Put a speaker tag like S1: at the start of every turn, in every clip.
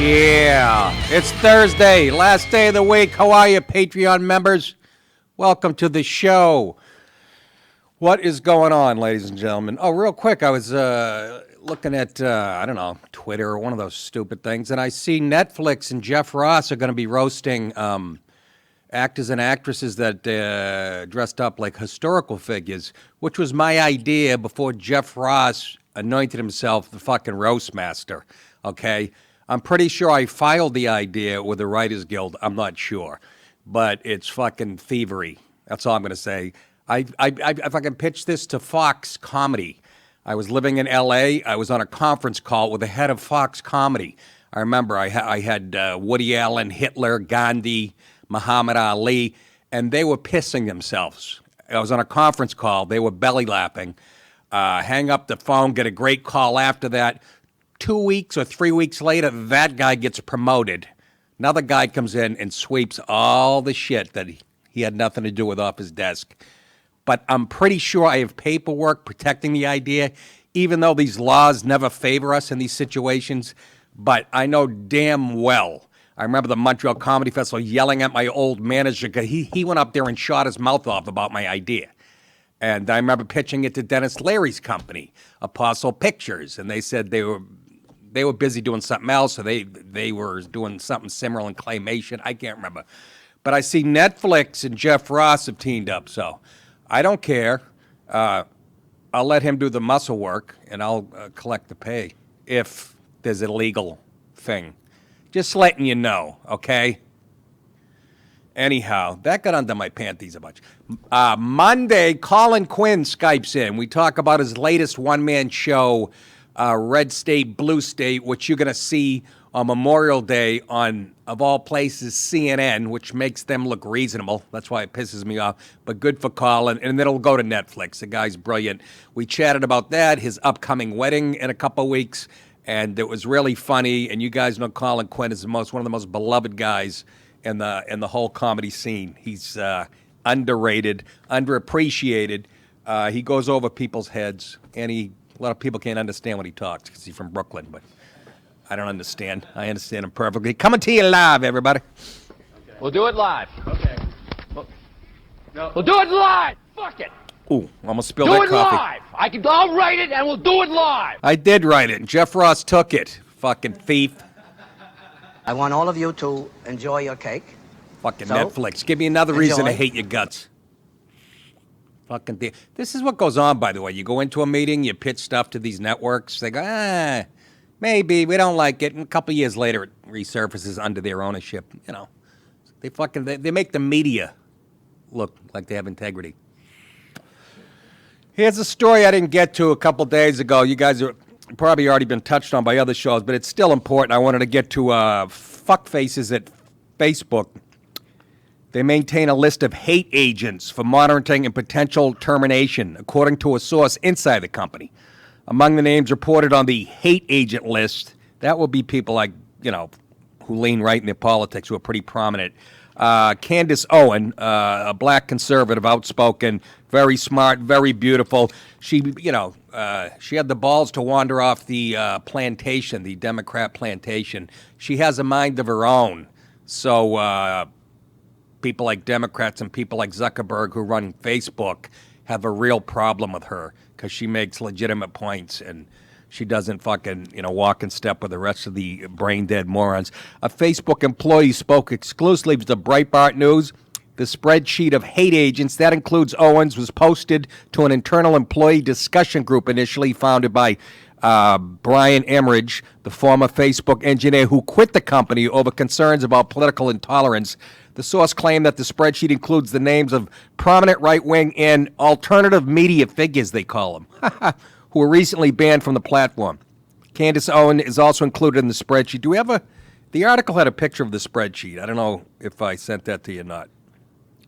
S1: Yeah, it's Thursday, last day of the week. How are you, Patreon members? Welcome to the show. What is going on, ladies and gentlemen? Oh, real quick, I was looking at, Twitter or one of those stupid things, and I see Netflix and Jeff Ross are going to be roasting actors and actresses that dressed up like historical figures, which was my idea before Jeff Ross anointed himself the fucking roast master, okay? I'm pretty sure I filed the idea with the Writers Guild. I'm not sure. But it's fucking thievery. That's all I'm going to say. If I can pitch this to Fox Comedy. I was living in L.A. I was on a conference call with the head of Fox Comedy. I remember I had Woody Allen, Hitler, Gandhi, Muhammad Ali, and they were pissing themselves. I was on a conference call. They were belly laughing. Hang up the phone, get a great call after that. 2 weeks or 3 weeks later, that guy gets promoted. Another guy comes in and sweeps all the shit that he had nothing to do with off his desk. But I'm pretty sure I have paperwork protecting the idea, even though these laws never favor us in these situations. But I know damn well. I remember the Montreal Comedy Festival yelling at my old manager because he went up there and shot his mouth off about my idea. And I remember pitching it to Dennis Leary's company, Apostle Pictures, and they said they were busy doing something else, so they were doing something similar in claymation. I can't remember. But I see Netflix and Jeff Ross have teamed up, so I don't care. I'll let him do the muscle work, and I'll collect the pay if there's a legal thing. Just letting you know, okay? Anyhow, that got under my panties a bunch. Monday, Colin Quinn Skypes in. We talk about his latest one-man show, Red State, Blue State, which you're going to see on Memorial Day on, of all places, CNN, which makes them look reasonable. That's why it pisses me off. But good for Colin, and then it'll go to Netflix. The guy's brilliant. We chatted about that, his upcoming wedding in a couple weeks, and it was really funny. And you guys know Colin Quinn is one of the most beloved guys in the whole comedy scene. He's underrated, underappreciated. He goes over people's heads, and a lot of people can't understand when he talks because he's from Brooklyn, but I don't understand. I understand him perfectly. Coming to you live, everybody.
S2: Okay. We'll do it live. Okay. We'll do it live. Fuck it.
S1: Ooh, almost spilled that coffee.
S2: Do it live. I'll write it, and we'll do it live.
S1: I did write it, and Jeff Ross took it. Fucking thief.
S3: I want all of you to enjoy your cake.
S1: Fucking Netflix. Give me another reason to hate your guts. Fucking thief. This is what goes on, by the way. You go into a meeting, you pitch stuff to these networks. They go, maybe, we don't like it. And a couple years later, it resurfaces under their ownership. You know, they make the media look like they have integrity. Here's a story I didn't get to a couple days ago. You guys are probably already been touched on by other shows, but it's still important. I wanted to get to fuckfaces at Facebook. They maintain a list of hate agents for monitoring and potential termination, according to a source inside the company. Among the names reported on the hate agent list, that will be people like, who lean right in their politics, who are pretty prominent. Candace Owen, a black conservative, outspoken, very smart, very beautiful. She had the balls to wander off the plantation, the Democrat plantation. She has a mind of her own. So people like Democrats and people like Zuckerberg who run Facebook have a real problem with her because she makes legitimate points and she doesn't fucking, walk in step with the rest of the brain-dead morons. A Facebook employee spoke exclusively to Breitbart News. The spreadsheet of hate agents, that includes Owens, was posted to an internal employee discussion group initially founded by Brian Emmerich, the former Facebook engineer who quit the company over concerns about political intolerance. The source claimed that the spreadsheet includes the names of prominent right-wing and alternative media figures, they call them, who were recently banned from the platform. Candace Owen is also included in the spreadsheet. Do we have the article had a picture of the spreadsheet. I don't know if I sent that to you or not.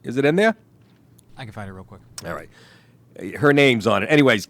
S1: Is it in there?
S4: I can find it real quick.
S1: All right. Her name's on it. Anyways,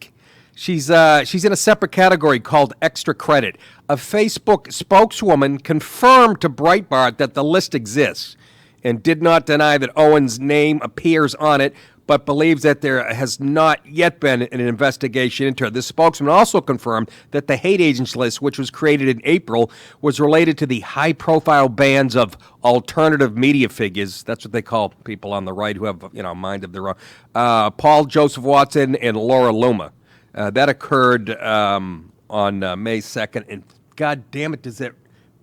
S1: she's in a separate category called extra credit. A Facebook spokeswoman confirmed to Breitbart that the list exists and did not deny that Owen's name appears on it, but believes that there has not yet been an investigation into it. The spokesman also confirmed that the hate agents list, which was created in April, was related to the high-profile bans of alternative media figures. That's what they call people on the right who have, a mind of their own. Paul Joseph Watson and Laura Loomer. That occurred on May 2nd, and God damn it, does that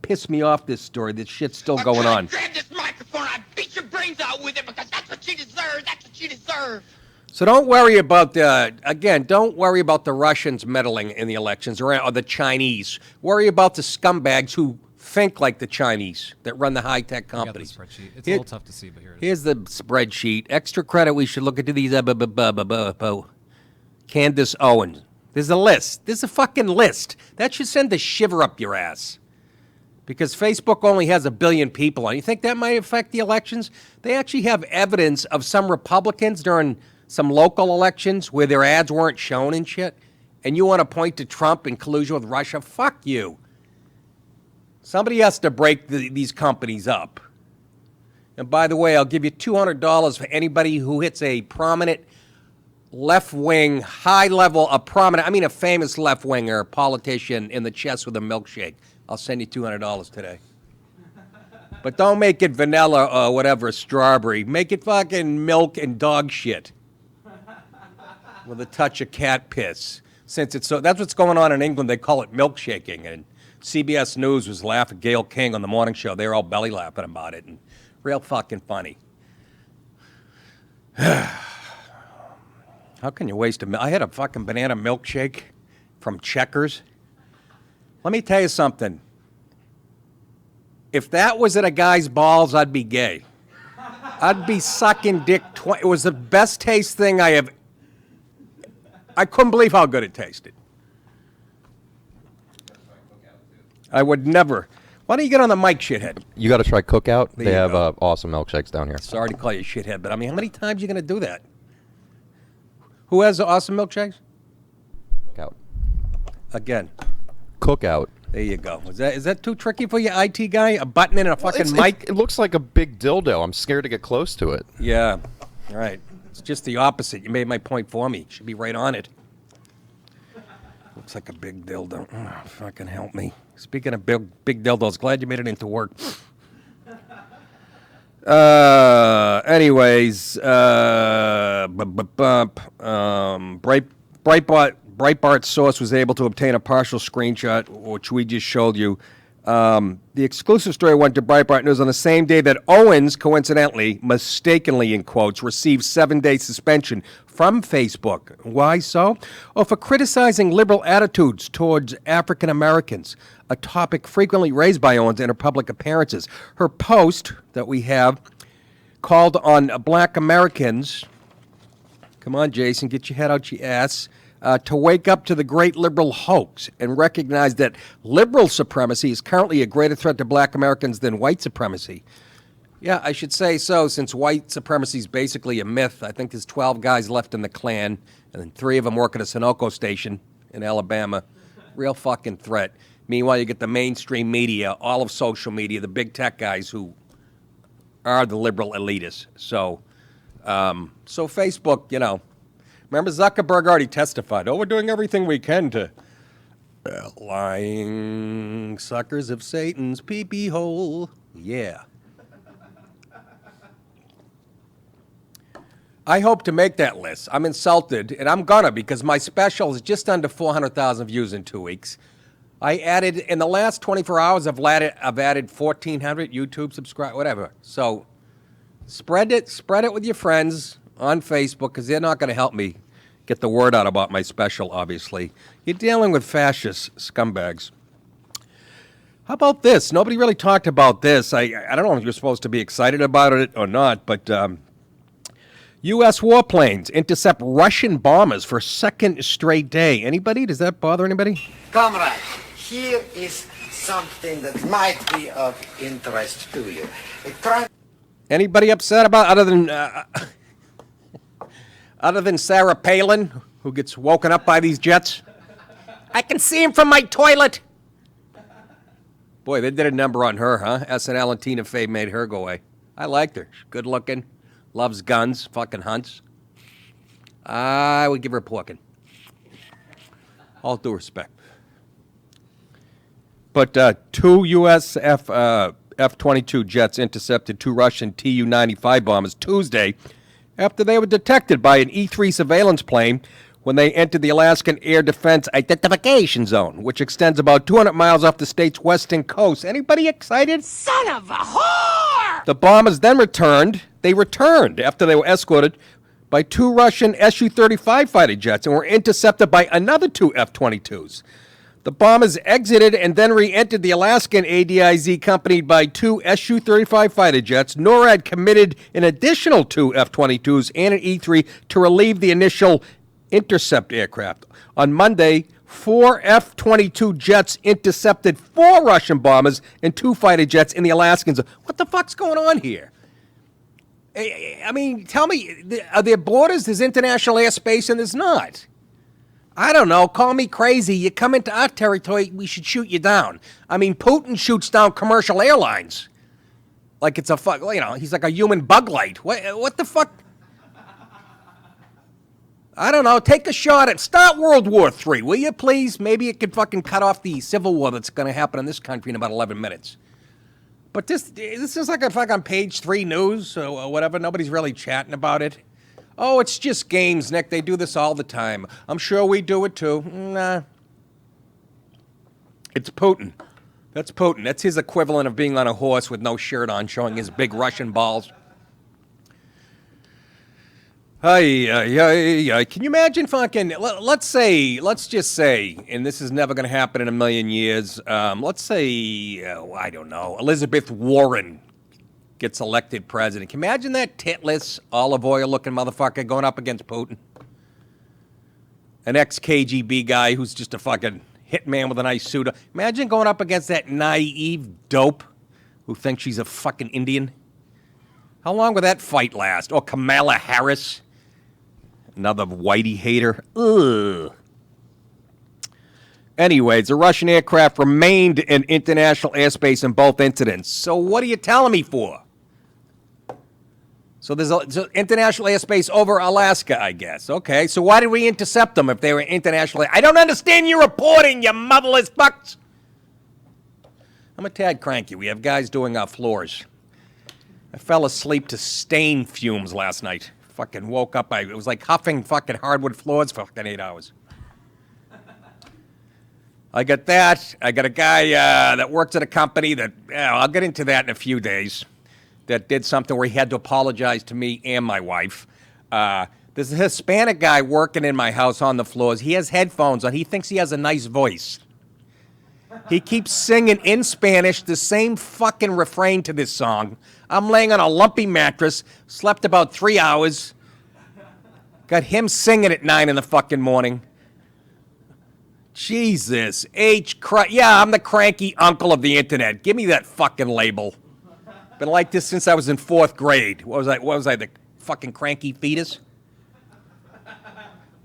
S1: piss me off, this story. This shit's still going on.
S5: Grab this microphone, I beat your brains out with it because that's what you deserve. That's what you deserve.
S1: So don't worry about don't worry about the Russians meddling in the elections or the Chinese. Worry about the scumbags who think like the Chinese that run the high-tech companies.
S4: I got the spreadsheet. It's a little tough to see, but here it is.
S1: Here's the spreadsheet. Extra credit, we should look into these. Candace Owens. There's a list. There's a fucking list. That should send the shiver up your ass. Because Facebook only has 1 billion people on it. You think that might affect the elections? They actually have evidence of some Republicans during some local elections where their ads weren't shown and shit. And you want to point to Trump in collusion with Russia? Fuck you. Somebody has to break these companies up. And by the way, I'll give you $200 for anybody who hits a prominent left-wing, high-level, a famous left-winger politician in the chest with a milkshake. I'll send you $200 today. But don't make it vanilla or whatever, strawberry. Make it fucking milk and dog shit. With a touch of cat piss. Since it's so, that's what's going on in England. They call it milkshaking. And CBS News was laughing. Gayle King on the morning show. They were all belly laughing about it. And real fucking funny. How can you waste I had a fucking banana milkshake from Checkers. Let me tell you something. If that was at a guy's balls, I'd be gay. I'd be sucking dick. It was the best taste thing I couldn't believe how good it tasted. I would never. Why don't you get on the mic, shithead?
S6: You got to try Cookout.
S1: There
S6: They
S1: you
S6: have
S1: go.
S6: awesome milkshakes down here.
S1: Sorry to call you shithead, but how many times are you going to do that? Who has the awesome milkshakes?
S6: Cookout.
S1: Again.
S6: Cookout.
S1: There you go. Is that too tricky for you, IT guy? A button and a fucking mic?
S6: It looks like a big dildo. I'm scared to get close to it.
S1: Yeah. All right. It's just the opposite. You made my point for me. Should be right on it. Looks like a big dildo. Oh, fucking help me. Speaking of big dildos, glad you made it into work. Anyways, Breitbart's source was able to obtain a partial screenshot, which we just showed you. The exclusive story went to Breitbart News on the same day that Owens, coincidentally, mistakenly in quotes, received 7-day suspension from Facebook. Why so? Oh, for criticizing liberal attitudes towards African Americans, a topic frequently raised by Owens in her public appearances. Her post that we have called on black Americans, come on, Jason, get your head out your ass, to wake up to the great liberal hoax and recognize that liberal supremacy is currently a greater threat to black Americans than white supremacy. Yeah, I should say so, since white supremacy is basically a myth. I think there's 12 guys left in the Klan, and then 3 of them work at a Sunoco station in Alabama. Real fucking threat. Meanwhile, you get the mainstream media, all of social media, the big tech guys who are the liberal elitists. So Facebook, remember Zuckerberg already testified, we're doing everything we can to lying suckers of Satan's pee-pee hole. Yeah. I hope to make that list. I'm insulted, and I'm gonna, because my special is just under 400,000 views in 2 weeks. I added, in the last 24 hours, I've added 1,400 YouTube subscribers, whatever. So spread it with your friends on Facebook, because they're not going to help me get the word out about my special, obviously. You're dealing with fascist scumbags. How about this? Nobody really talked about this. I don't know if you're supposed to be excited about it or not, but U.S. warplanes intercept Russian bombers for a second straight day. Anybody? Does that bother anybody?
S5: Comrades,
S3: here is something that might be of interest to you.
S1: Anybody upset about other than Sarah Palin, who gets woken up by these jets? I can see him from my toilet. Boy, they did a number on her, huh? SNL and Tina Fey made her go away. I liked her. She's good looking, loves guns, fucking hunts. I would give her a porkin'. All due respect. But two U.S. F-22 jets intercepted two Russian Tu-95 bombers Tuesday after they were detected by an E-3 surveillance plane when they entered the Alaskan Air Defense Identification Zone, which extends about 200 miles off the state's western coast. Anybody excited?
S5: Son of a whore!
S1: The bombers then returned. They returned after they were escorted by two Russian Su-35 fighter jets and were intercepted by another two F-22s. The bombers exited and then re-entered the Alaskan ADIZ accompanied by two Su-35 fighter jets. NORAD committed an additional two F-22s and an E-3 to relieve the initial intercept aircraft. On Monday, four F-22 jets intercepted four Russian bombers and two fighter jets in the Alaskan zone. What the fuck's going on here? I mean, tell me, are there borders? There's international airspace and there's not. I don't know. Call me crazy. You come into our territory, we should shoot you down. I mean, Putin shoots down commercial airlines. Like it's a fuck, you know, he's like a human bug light. What the fuck? I don't know. Take a shot at, start World War III, will you please? Maybe it could fucking cut off the civil war that's going to happen in this country in about 11 minutes. But this is like a fucking page 3 news or whatever. Nobody's really chatting about it. Oh, it's just games, Nick. They do this all the time. I'm sure we do it too. Nah. It's Putin. That's Putin. That's his equivalent of being on a horse with no shirt on, showing his big Russian balls. Can you imagine fucking, let's just say, and this is never going to happen in a million years, let's say, I don't know, Elizabeth Warren gets elected president. Can you imagine that titless, olive oil-looking motherfucker going up against Putin? An ex-KGB guy who's just a fucking hitman with a nice suit. Imagine going up against that naive dope who thinks she's a fucking Indian. How long will that fight last? Or Kamala Harris? Another whitey hater. Ugh. Anyways, the Russian aircraft remained in international airspace in both incidents. So what are you telling me for? So there's international airspace over Alaska, I guess. Okay, so why did we intercept them if they were international? I don't understand your reporting, you motherless fucks. I'm a tad cranky. We have guys doing our floors. I fell asleep to stain fumes last night. Fucking woke up. It was like huffing fucking hardwood floors for fucking 8 hours. I got that. I got a guy that works at a company that, I'll get into that in a few days, that did something where he had to apologize to me and my wife. There's a Hispanic guy working in my house on the floors. He has headphones on. He thinks he has a nice voice. He keeps singing in Spanish the same fucking refrain to this song. I'm laying on a lumpy mattress, slept about 3 hours, got him singing at 9 in the fucking morning. Jesus yeah, I'm the cranky uncle of the internet. Give me that fucking label. Been like this since I was in 4th grade. What was I, the fucking cranky fetus?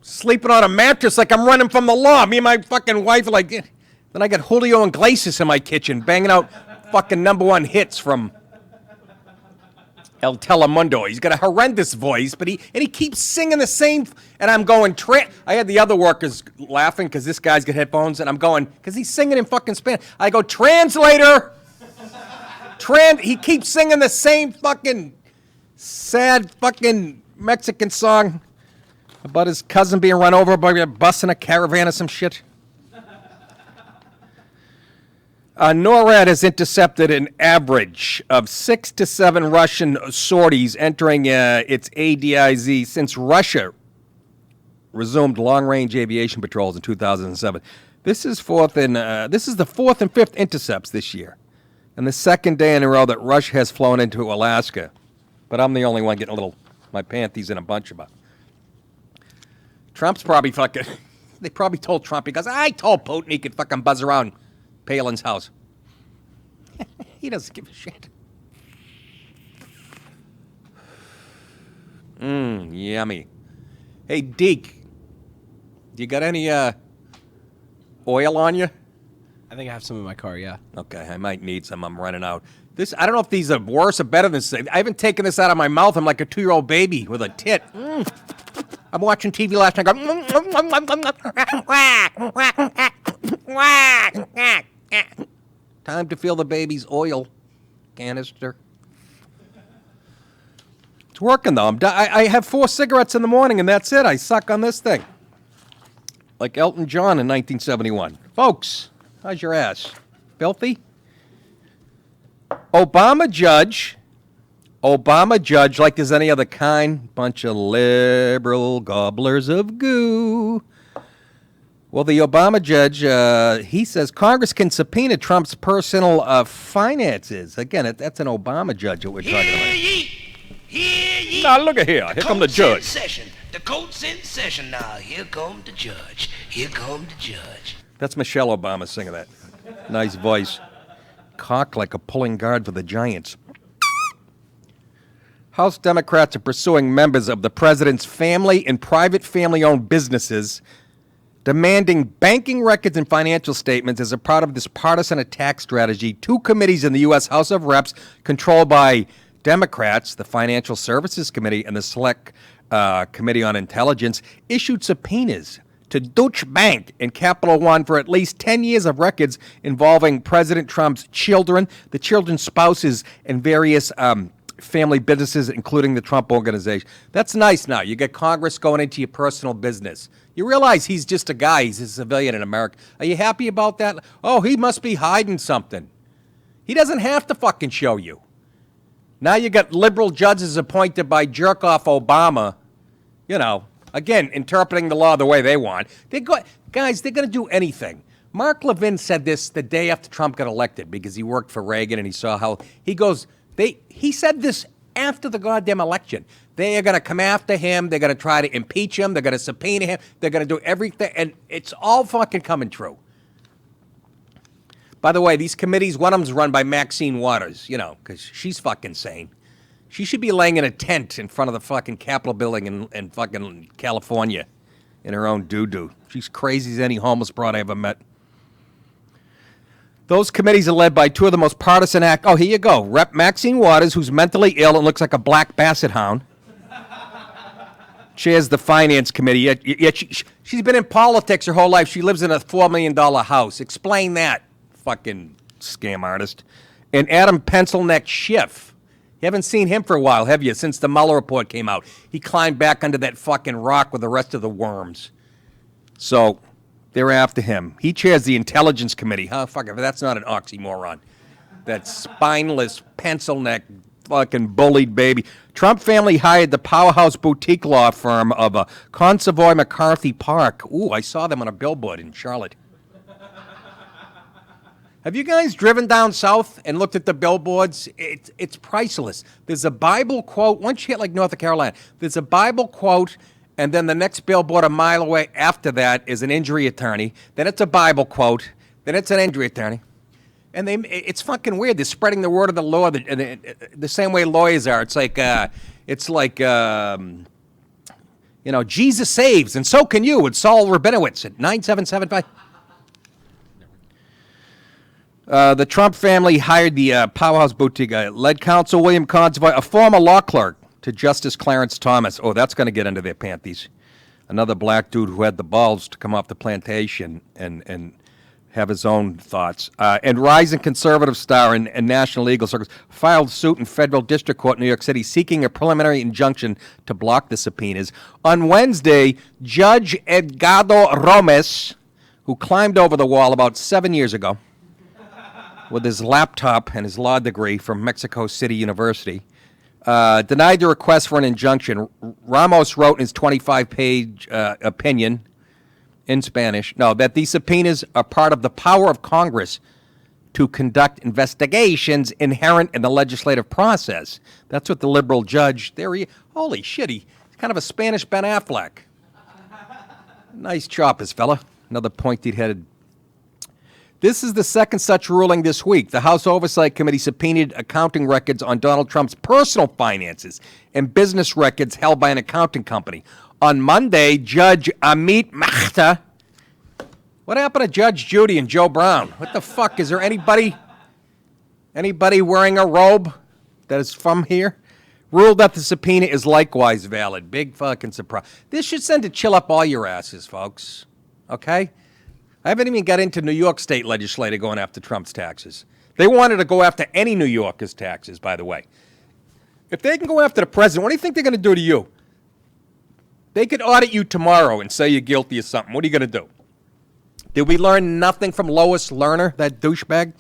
S1: Sleeping on a mattress like I'm running from the law. Me and my fucking wife are like, then I got Julio Iglesias in my kitchen banging out fucking #1 hits from El Telemundo. He's got a horrendous voice, but he keeps singing the same. And I'm going, I had the other workers laughing because this guy's got headphones, and I'm going, because he's singing in fucking Spanish. I go, translator! He keeps singing the same fucking sad fucking Mexican song about his cousin being run over by a bus in a caravan or some shit. NORAD has intercepted an average of 6 to 7 Russian sorties entering its ADIZ since Russia resumed long-range aviation patrols in 2007. This is the 4th and 5th intercepts this year, and the 2nd day in a row that Russia has flown into Alaska. But I'm the only one getting my panties in a bunch about it. Trump's probably fucking. They probably told Trump, he goes, I told Putin he could fucking buzz around Palin's house. He doesn't give a shit. Yummy. Hey, Deke, do you got any oil on you?
S7: I think I have some in my car, yeah.
S1: Okay, I might need some. I'm running out. I don't know if these are worse or better than this. I haven't taken this out of my mouth. I'm like a 2-year-old baby with a tit. I'm watching TV last night. Time to fill the baby's oil canister. It's working, though. I have 4 cigarettes in the morning, and that's it. I suck on this thing. Like Elton John in 1971. Folks, how's your ass? Filthy? Obama judge, like there's any other kind, bunch of liberal gobblers of goo. Well, the Obama judge, he says Congress can subpoena Trump's personal finances. Again, that's an Obama judge that we're talking about.
S5: Hear ye.
S1: Now, look at here. Here come the judge.
S5: The court's in session now. Here come the judge. Here come the judge.
S1: That's Michelle Obama singing that. Nice voice. Cock like a pulling guard for the Giants. House Democrats are pursuing members of the president's family and private family-owned businesses, demanding banking records and financial statements as a part of this partisan attack strategy. 2 committees in the U.S. House of Reps, controlled by Democrats, the Financial Services Committee and the Select Committee on Intelligence, issued subpoenas to Deutsche Bank and Capital One for at least 10 years of records involving President Trump's children, the children's spouses, and various family businesses, including the Trump Organization. That's nice now. You get Congress going into your personal business. You realize he's just a guy. He's a civilian in America. Are you happy about that? Oh, he must be hiding something. He doesn't have to fucking show you. Now you got liberal judges appointed by Jerkoff Obama, again, interpreting the law the way they want. Guys, they're going to do anything. Mark Levin said this the day after Trump got elected because he worked for Reagan and he saw how he said this after the goddamn election. They are going to come after him. They're going to try to impeach him. They're going to subpoena him. They're going to do everything. And it's all fucking coming true. By the way, these committees, one of them's run by Maxine Waters, because she's fucking sane. She should be laying in a tent in front of the fucking Capitol building in fucking California in her own doo-doo. She's crazy as any homeless broad I ever met. Those committees are led by 2 of the most partisan Oh, here you go. Rep. Maxine Waters, who's mentally ill and looks like a black basset hound, chairs the Finance Committee. Yet she's been in politics her whole life. She lives in a $4 million house. Explain that, fucking scam artist. And Adam Pencilneck Schiff. You haven't seen him for a while, have you, since the Mueller report came out? He climbed back under that fucking rock with the rest of the worms. So they're after him. He chairs the Intelligence Committee. Fuck it, that's not an oxymoron. That spineless, pencil-neck, fucking bullied baby. Trump family hired the powerhouse boutique law firm of Consovoy McCarthy Park. Ooh, I saw them on a billboard in Charlotte. Have you guys driven down south and looked at the billboards? It's priceless. There's a Bible quote. Once you hit like North Carolina, there's a Bible quote, and then the next billboard a mile away after that is an injury attorney. Then it's a Bible quote. Then it's an injury attorney. And it's fucking weird. They're spreading the word of the Lord the same way lawyers are. It's like Jesus saves, and so can you. It's Saul Rabinowitz at 9775. The Trump family hired the powerhouse boutique lead counsel William Consovoy, a former law clerk, to Justice Clarence Thomas. Oh, that's going to get under their panties. Another black dude who had the balls to come off the plantation and have his own thoughts. And rising conservative star and National Legal Circus filed suit in federal district court in New York City seeking a preliminary injunction to block the subpoenas. On Wednesday, Judge Edgardo Romes, who climbed over the wall about 7 years ago, with his laptop and his law degree from Mexico City University, denied the request for an injunction. Ramos wrote in his 25-page opinion in Spanish, that these subpoenas are part of the power of Congress to conduct investigations inherent in the legislative process. That's what the liberal judge, holy shit, he's kind of a Spanish Ben Affleck. Nice choppers, fella. Another pointy-headed. This is the second such ruling this week. The House Oversight Committee subpoenaed accounting records on Donald Trump's personal finances and business records held by an accounting company. On Monday, Judge Amit Mehta. What happened to Judge Judy and Joe Brown? What the fuck? Is there anybody wearing a robe that is from here? Ruled that the subpoena is likewise valid. Big fucking surprise. This should send a chill up all your asses, folks. Okay? I haven't even got into New York State legislator going after Trump's taxes. They wanted to go after any New Yorker's taxes, by the way. If they can go after the president, what do you think they're going to do to you? They could audit you tomorrow and say you're guilty of something. What are you going to do? Did we learn nothing from Lois Lerner, that douchebag?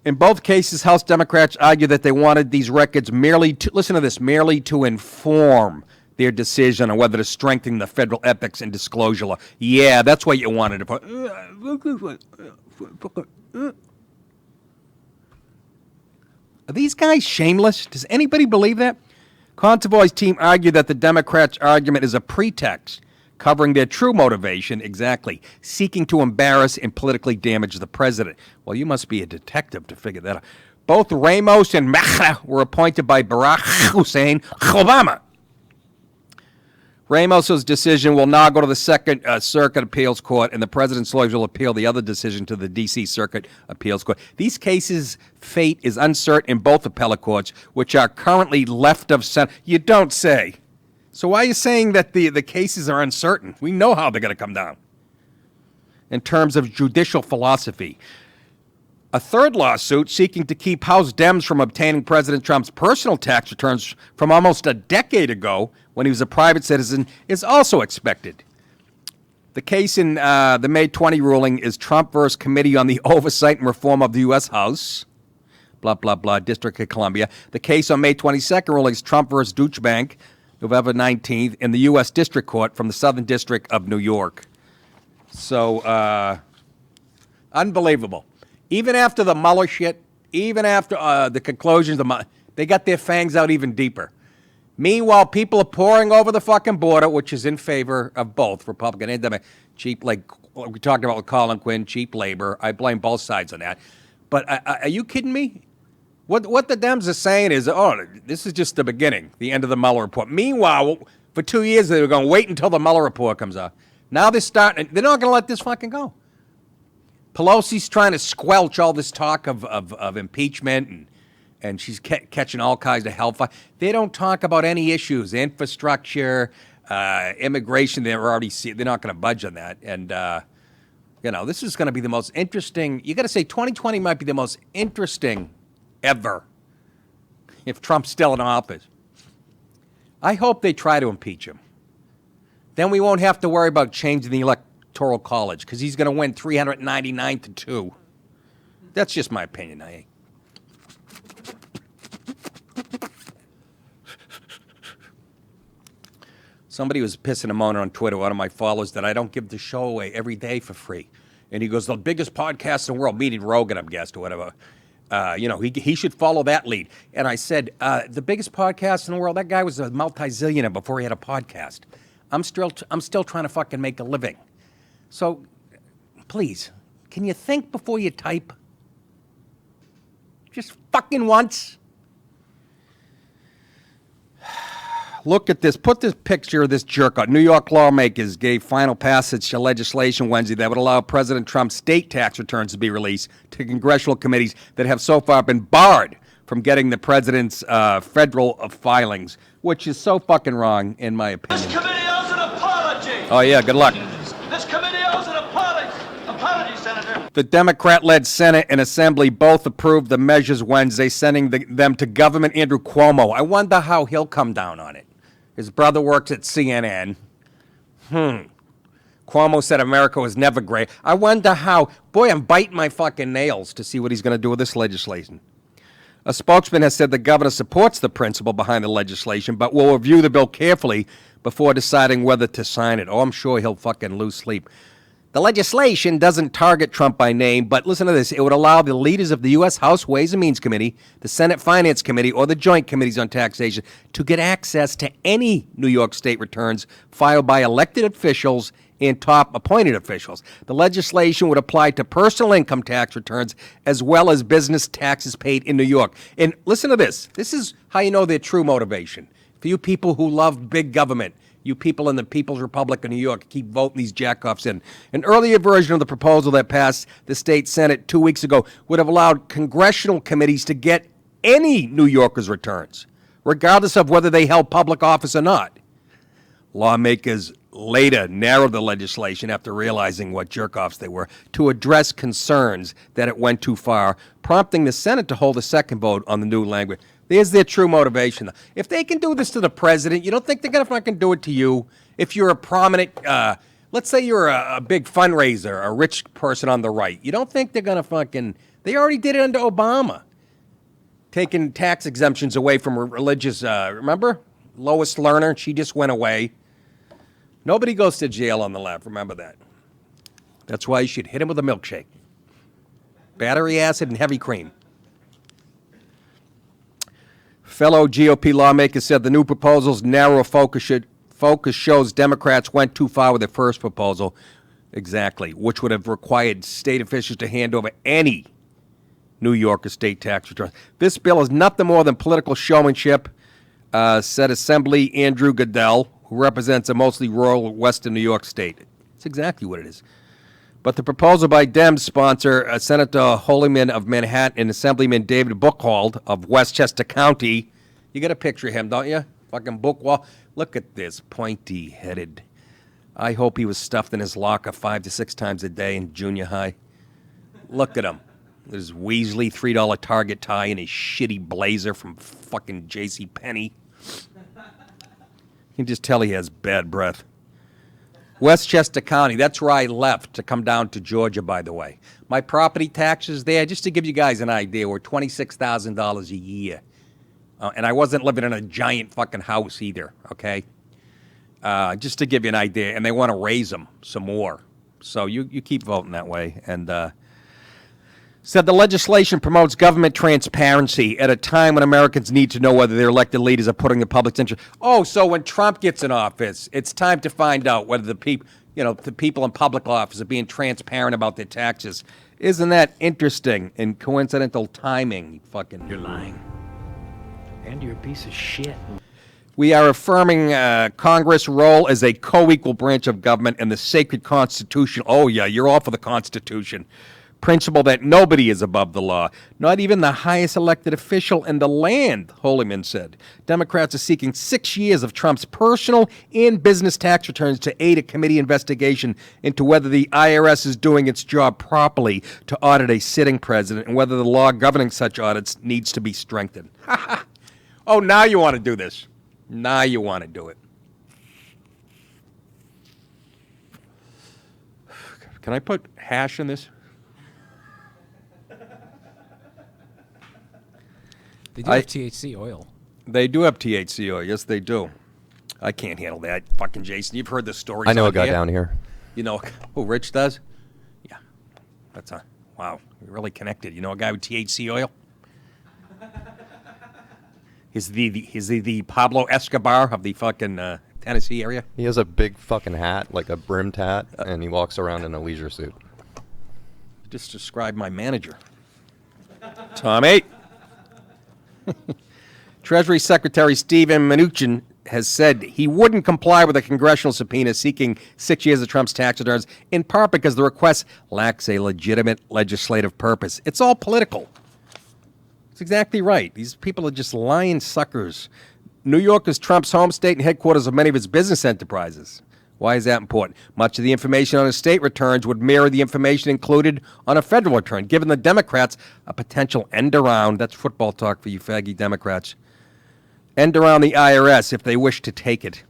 S1: In both cases, House Democrats argue that they wanted these records merely to inform their decision on whether to strengthen the federal ethics and disclosure law. Yeah, that's what you wanted to put. Are these guys shameless? Does anybody believe that? Consovoy's team argued that the Democrats' argument is a pretext covering their true motivation, exactly, seeking to embarrass and politically damage the president. Well, you must be a detective to figure that out. Both Ramos and Mehta were appointed by Barack Hussein Obama. Ramos's decision will now go to the Second Circuit Appeals Court, and the president's lawyers will appeal the other decision to the D.C. Circuit Appeals Court. These cases' fate is uncertain in both appellate courts, which are currently left of center. You don't say. So why are you saying that the cases are uncertain? We know how they're going to come down. In terms of judicial philosophy, a third lawsuit seeking to keep House Dems from obtaining President Trump's personal tax returns from almost a decade ago when he was a private citizen is also expected. The case in the May 20 ruling is Trump versus Committee on the Oversight and Reform of the U.S. House, blah, blah, blah, District of Columbia. The case on May 22nd ruling is Trump versus Deutsche Bank, November 19th, in the U.S. District Court from the Southern District of New York. So, unbelievable. Even after the Mueller shit, even after the conclusions, they got their fangs out even deeper. Meanwhile, people are pouring over the fucking border, which is in favor of both Republican and Democrat. Cheap, like we talked about with Colin Quinn, cheap labor. I blame both sides on that. But are you kidding me? What the Dems are saying is, oh, this is just the beginning, the end of the Mueller report. Meanwhile, for 2 years, they were going to wait until the Mueller report comes out. Now they're starting, they're not going to let this fucking go. Pelosi's trying to squelch all this talk of impeachment, and she's catching all kinds of hellfire. They don't talk about any issues, infrastructure, immigration. They're not going to budge on that. And, this is going to be the most interesting. You got to say 2020 might be the most interesting ever if Trump's still in office. I hope they try to impeach him. Then we won't have to worry about changing the Electoral College because he's going to win 399-2. That's just my opinion. Somebody was pissing and moaning on Twitter, one of my followers, that I don't give the show away every day for free. And he goes, the biggest podcast in the world, meeting Rogan, I'm guessed, or whatever. He should follow that lead. And I said, the biggest podcast in the world, that guy was a multi-zillionaire before he had a podcast. I'm still trying to fucking make a living. So, please, can you think before you type? Just fucking once. Look at this. Put this picture of this jerk out. New York lawmakers gave final passage to legislation Wednesday that would allow President Trump's state tax returns to be released to congressional committees that have so far been barred from getting the president's federal filings, which is so fucking wrong, in my opinion.
S8: This committee owes an apology.
S1: Oh, yeah, good luck.
S8: This committee owes an apology, Senator.
S1: The Democrat-led Senate and Assembly both approved the measures Wednesday, sending them to Governor Andrew Cuomo. I wonder how he'll come down on it. His brother works at CNN. Cuomo said America was never great. I wonder how. Boy, I'm biting my fucking nails to see what he's going to do with this legislation. A spokesman has said the governor supports the principle behind the legislation, but will review the bill carefully before deciding whether to sign it. Oh, I'm sure he'll fucking lose sleep. The legislation doesn't target Trump by name, but listen to this. It would allow the leaders of the U.S. House Ways and Means Committee, the Senate Finance Committee, or the Joint Committees on Taxation to get access to any New York State returns filed by elected officials and top appointed officials. The legislation would apply to personal income tax returns as well as business taxes paid in New York. And listen to this. This is how you know their true motivation. For you people who love big government, you people in the People's Republic of New York keep voting these Jerkoffs in. An earlier version of the proposal that passed the state Senate 2 weeks ago would have allowed congressional committees to get any New Yorkers' returns, regardless of whether they held public office or not. Lawmakers later narrowed the legislation after realizing what jerk-offs they were to address concerns that it went too far, prompting the Senate to hold a second vote on the new language. There's their true motivation. If they can do this to the president, you don't think they're going to fucking do it to you? If you're a prominent, let's say you're a big fundraiser, a rich person on the right, you don't think they're going to fucking, they already did it under Obama. Taking tax exemptions away from religious, remember? Lois Lerner, she just went away. Nobody goes to jail on the left, remember that. That's why you should hit him with a milkshake. Battery acid and heavy cream. Fellow GOP lawmakers said the new proposal's narrow focus shows Democrats went too far with their first proposal, exactly, which would have required state officials to hand over any New York estate tax returns. This bill is nothing more than political showmanship, said Assembly Andrew Goodell, who represents a mostly rural western New York state. It's exactly what it is. But the proposal by Dems sponsor Senator Holyman of Manhattan and Assemblyman David Buchwald of Westchester County, you got a picture of him, don't you? Fucking Buchwald. Look at this, pointy-headed. I hope he was stuffed in his locker 5 to 6 times a day in junior high. Look at him. His Weasley $3 Target tie and his shitty blazer from fucking JCPenney. You can just tell he has bad breath. Westchester County, that's where I left to come down to Georgia, by the way. My property taxes there, just to give you guys an idea, were $26,000 a year. And I wasn't living in a giant fucking house either, okay? Just to give you an idea. And they want to raise them some more. So you keep voting that way. And said the legislation promotes government transparency at a time when Americans need to know whether their elected leaders are putting the public's interest. Oh, so when Trump gets in office, it's time to find out whether the people in public office are being transparent about their taxes. Isn't that interesting and coincidental timing? Fucking, you're lying.
S5: And you're a piece of shit.
S1: We are affirming Congress' role as a co-equal branch of government and the sacred Constitution. Oh, yeah, you're all for the Constitution. Principle that nobody is above the law, not even the highest elected official in the land, Holyman said. Democrats are seeking 6 years of Trump's personal and business tax returns to aid a committee investigation into whether the IRS is doing its job properly to audit a sitting president and whether the law governing such audits needs to be strengthened. Oh, now you want to do this. Now you want to do it. Can I put hash in this?
S4: They do have THC oil.
S1: They do have THC oil. Yes, they do. I can't handle that. Fucking Jason, you've heard the stories.
S6: I know a
S1: on
S6: guy
S1: here.
S6: down here.
S1: You know who Rich does? Yeah. That's a wow. You're really connected. You know a guy with THC oil? He's the Pablo Escobar of the fucking Tennessee area.
S6: He has a big fucking hat, like a brimmed hat, and he walks around in a leisure suit.
S1: Just described my manager. Tommy. Treasury Secretary Steven Mnuchin has said he wouldn't comply with a congressional subpoena seeking 6 years of Trump's tax returns, in part because the request lacks a legitimate legislative purpose. It's all political. It's exactly right. These people are just lying suckers. New York is Trump's home state and headquarters of many of his business enterprises. Why is that important? Much of the information on his state returns would mirror the information included on a federal return, giving the Democrats a potential end around. That's football talk for you faggy Democrats. End around the IRS if they wish to take it.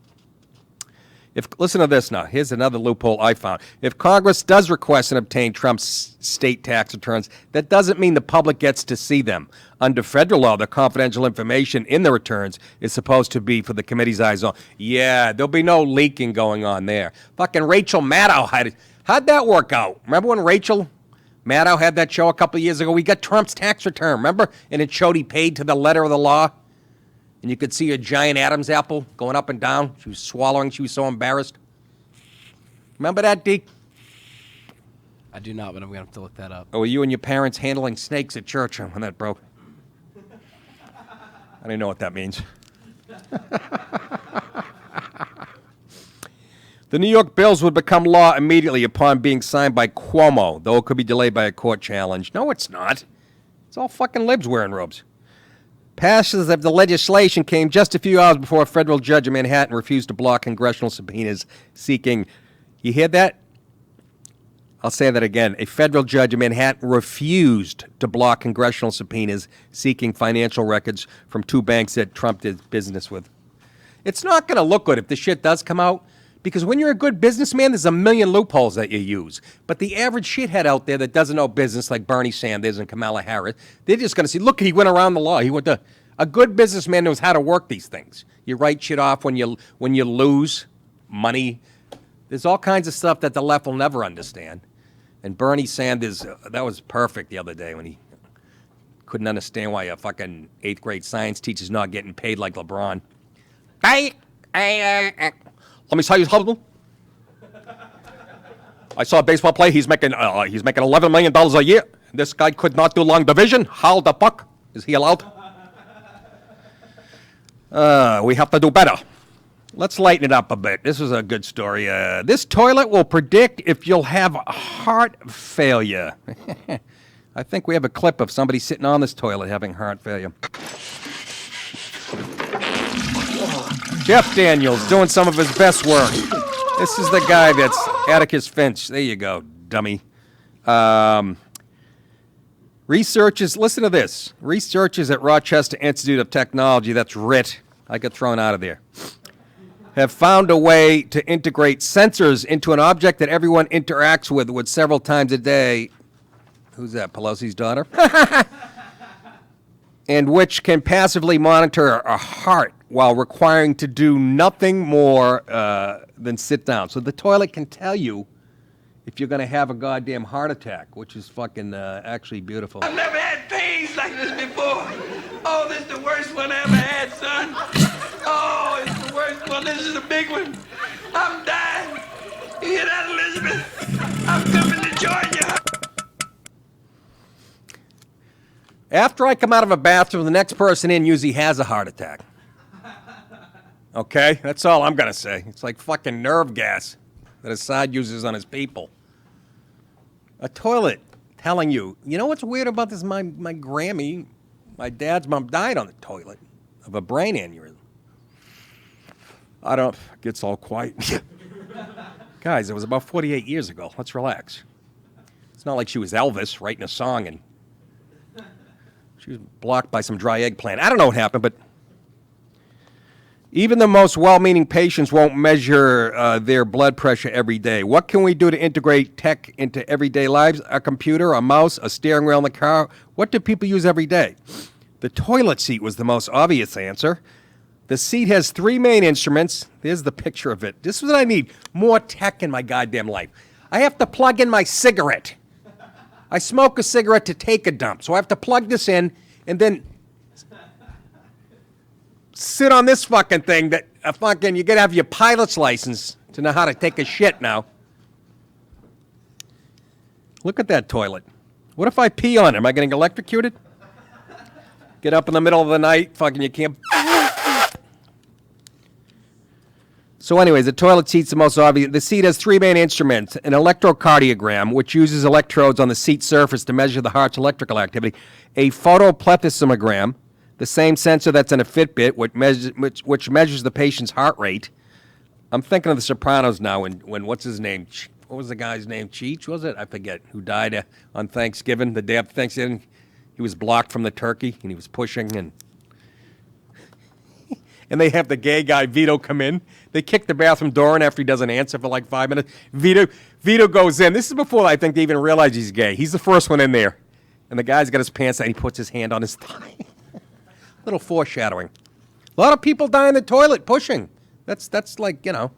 S1: Listen to this now. Here's another loophole I found. If Congress does request and obtain Trump's state tax returns, that doesn't mean the public gets to see them. Under federal law, the confidential information in the returns is supposed to be for the committee's eyes on. Yeah, there'll be no leaking going on there. Fucking Rachel Maddow how'd that work out? Remember when Rachel Maddow had that show a couple of years ago? We got Trump's tax return, remember? And it showed he paid to the letter of the law. And you could see a giant Adam's apple going up and down. She was swallowing. She was so embarrassed. Remember that, D?
S7: I do not, but I'm going to have to look that up.
S1: Or were you and your parents handling snakes at church when that broke? I don't know what that means. The New York bills would become law immediately upon being signed by Cuomo, though it could be delayed by a court challenge. No, it's not. It's all fucking libs wearing robes. Passage of the legislation came just a few hours before a federal judge in Manhattan refused to block congressional subpoenas seeking, you hear that? I'll say that again. A federal judge in Manhattan refused to block congressional subpoenas seeking financial records from two banks that Trump did business with. It's not going to look good if this shit does come out, because when you're a good businessman, there's a million loopholes that you use. But the average shithead out there that doesn't know business, like Bernie Sanders and Kamala Harris, they're just going to see, look, he went around the law. A good businessman knows how to work these things. You write shit off when you lose money. There's all kinds of stuff that the left will never understand. And Bernie Sanders, that was perfect the other day when he couldn't understand why a fucking 8th grade science teacher's not getting paid like LeBron. Let me tell you something. I saw a baseball play. He's making $11 million a year. This guy could not do long division. How the fuck is he allowed? We have to do better. Let's lighten it up a bit. This is a good story. This toilet will predict if you'll have heart failure. I think we have a clip of somebody sitting on this toilet having heart failure. Jeff Daniels doing some of his best work. This is the guy that's Atticus Finch. There you go, dummy. Researchers, listen to this. Researchers at Rochester Institute of Technology, that's RIT, I got thrown out of there, have found a way to integrate sensors into an object that everyone interacts with several times a day. Who's that, Pelosi's daughter? And which can passively monitor a heart while requiring to do nothing more than sit down. So the toilet can tell you if you're going to have a goddamn heart attack, which is fucking actually beautiful.
S8: I've never had pains like this before. Oh, this is the worst one I ever had, son. Oh, it's the worst one. This is a big one. I'm dying. You hear that, Elizabeth? I'm coming to join you.
S1: After I come out of a bathroom, the next person in usually has a heart attack. Okay? That's all I'm going to say. It's like fucking nerve gas that Assad uses on his people. A toilet telling you, you know what's weird about this? My Grammy, my dad's mom died on the toilet of a brain aneurysm. It gets all quiet. Guys, it was about 48 years ago. Let's relax. It's not like she was Elvis writing a song and she was blocked by some dry eggplant. I don't know what happened, but even the most well-meaning patients won't measure their blood pressure every day. What can we do to integrate tech into everyday lives? A computer, a mouse, a steering wheel in the car? What do people use every day? The toilet seat was the most obvious answer. The seat has 3 main instruments. There's the picture of it. This is what I need. More tech in my goddamn life. I have to plug in my cigarette. I smoke a cigarette to take a dump, so I have to plug this in and then sit on this fucking thing that you gotta have your pilot's license to know how to take a shit now. Look at that toilet. What if I pee on it? Am I getting electrocuted? Get up in the middle of the night, fucking you can't. So anyways, the toilet seat's the most obvious. The seat has 3 main instruments: an electrocardiogram, which uses electrodes on the seat surface to measure the heart's electrical activity; a photoplethysmogram, the same sensor that's in a Fitbit, which measures the patient's heart rate. I'm thinking of The Sopranos now when what's his name? What was the guy's name? Cheech, was it? I forget. Who died on Thanksgiving, the day after Thanksgiving. He was blocked from the turkey, and he was pushing, and they have the gay guy, Vito, come in. They kick the bathroom door in after he doesn't answer for like 5 minutes. Vito goes in. This is before I think they even realize he's gay. He's the first one in there. And the guy's got his pants down. He puts his hand on his thigh. Little foreshadowing. A lot of people die in the toilet pushing. That's like, you know.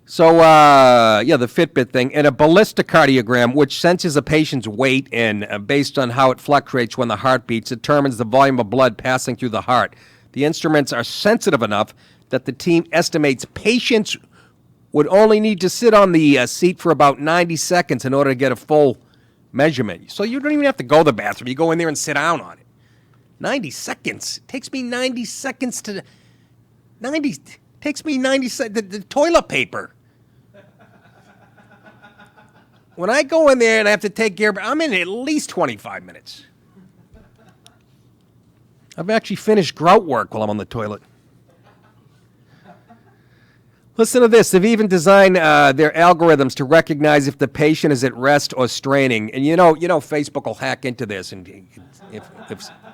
S1: So, the Fitbit thing. And a ballisticardiogram, which senses a patient's weight and, based on how it fluctuates when the heart beats, determines the volume of blood passing through the heart. The instruments are sensitive enough that the team estimates patients would only need to sit on the seat for about 90 seconds in order to get a full measurement. So you don't even have to go to the bathroom. You go in there and sit down on it. 90 seconds. It takes me 90 seconds to... Takes me 90 seconds. The toilet paper. When I go in there and I have to take care of it, I'm in at least 25 minutes. I've actually finished grout work while I'm on the toilet. Listen to this. They've even designed their algorithms to recognize if the patient is at rest or straining. And you know, Facebook will hack into this. And if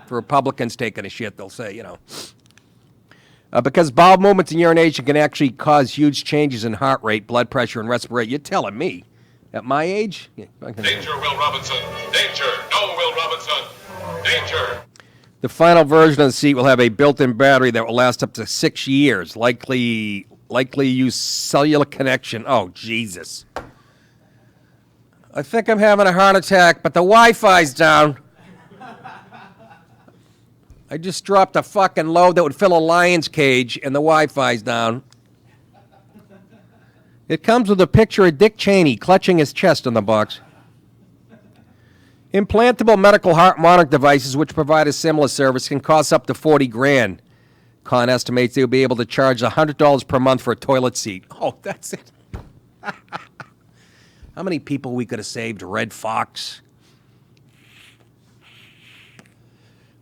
S1: Republicans taking a shit, they'll say, because bowel movements and urination can actually cause huge changes in heart rate, blood pressure, and respiration. You're telling me, at my age?
S9: Danger, Will Robinson. Danger. No, Will Robinson. Danger.
S1: The final version of the seat will have a built-in battery that will last up to 6 years. Likely use cellular connection. Oh, Jesus. I think I'm having a heart attack, but the Wi-Fi's down. I just dropped a fucking load that would fill a lion's cage, and the Wi-Fi's down. It comes with a picture of Dick Cheney clutching his chest in the box. Implantable medical heart monitor devices, which provide a similar service, can cost up to $40,000. Con estimates they'll be able to charge $100 per month for a toilet seat. Oh, that's it. How many people we could have saved? Red Fox.